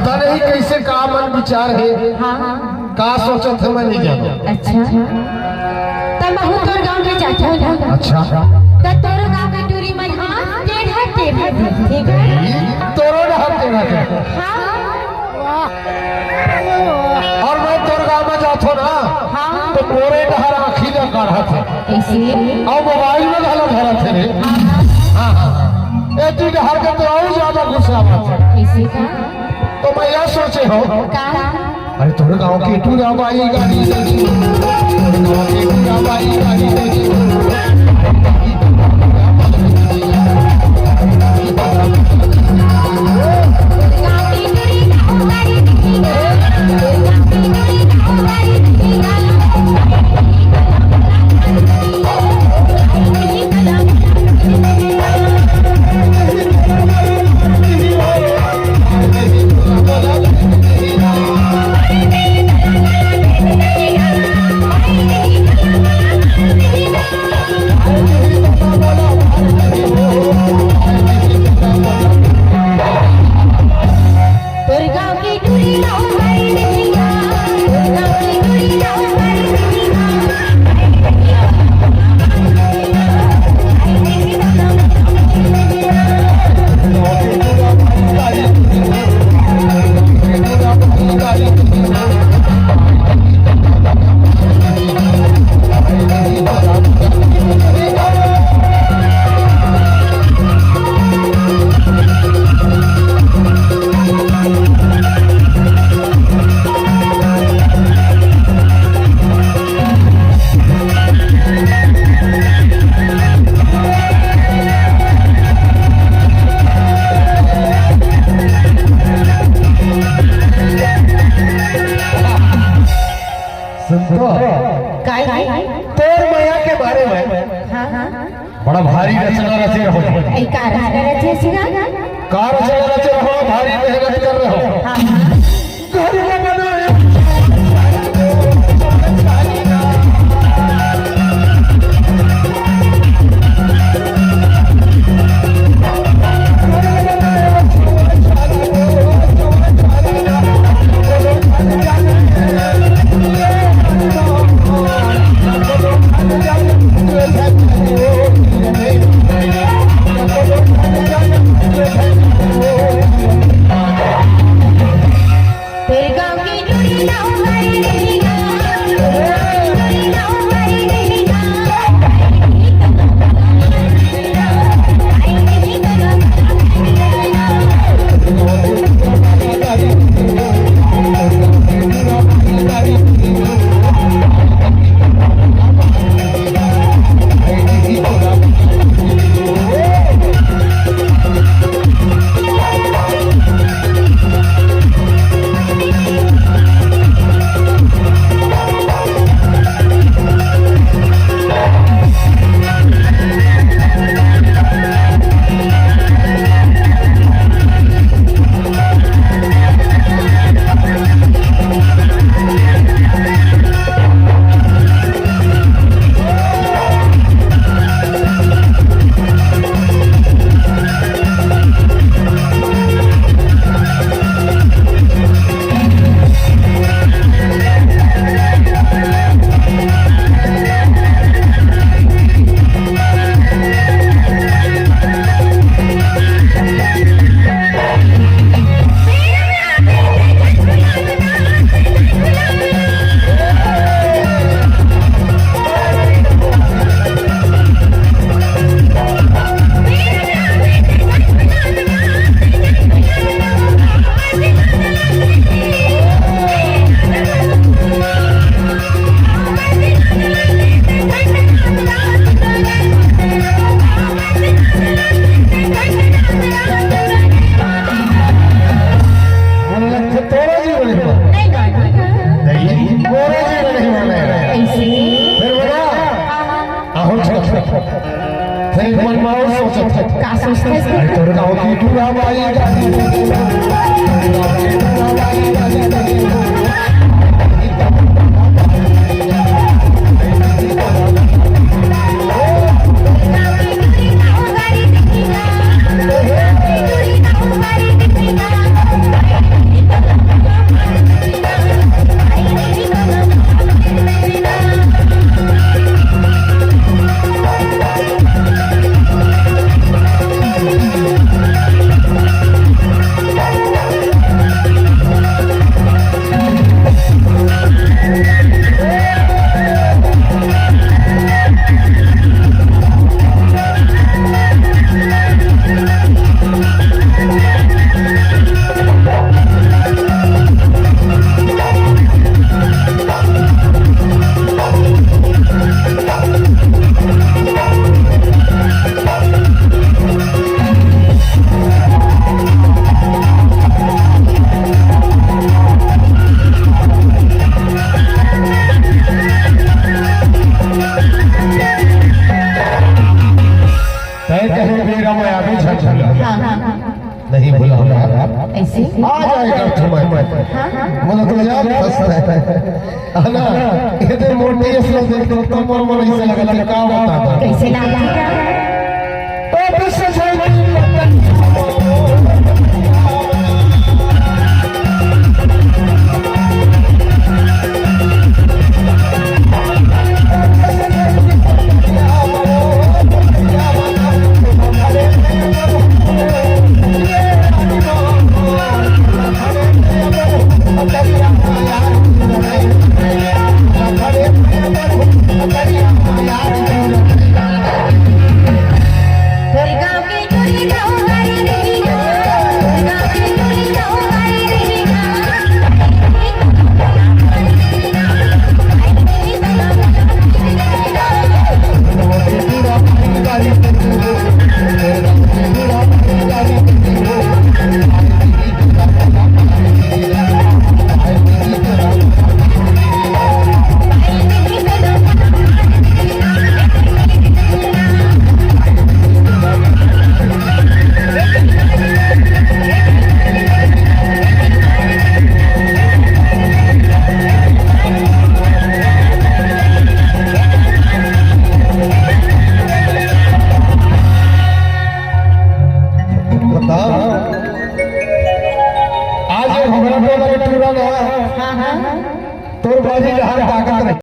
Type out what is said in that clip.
पता नहीं कैसे का मन विचार है। हाँ का सोचत है मैं नहीं जानो। अच्छा तब बहु तोर गांव के चाचा हो। अच्छा तो तोर गांव के टूरी में हां टेढ़ा टेढ़ा ठीक है तोरो डहर तेरा है। हां और मैं तोर गांव में जातो ना हाँ तो मोरे डहर आँखी न काढ़ा थे ऐसे और मोबाइल में घाला धरा थे रे। हाँ हाँ ए तू डहर के तो और ज्यादा गुस्सा आता है। ऐसे का तो मैं यह सोचे हो का अरे तोरे गांव की टूरा बाई गाड़ी देखी, तोरे गांव की टूरा बाई गाड़ी देखी। तोर मैया के बारे में बड़ा भारी रचना रचे रहो। का रचना रचे रहो, भारी मेहनत कर रहे हो। घर में बनाए फिर मन में सोचत है का सोचते हैं तोर गांव की टूरा बाई गाड़ी Thank you. एक समय मन तो याद हंसता है ना इतने मोटे इसलिए देखते तो मन ऐसे लगा कि क्या होता कैसे लगा तो बस आज हमरा तो लगे पूरा ना हाँ हाँ तोर बाजी जहां ताकत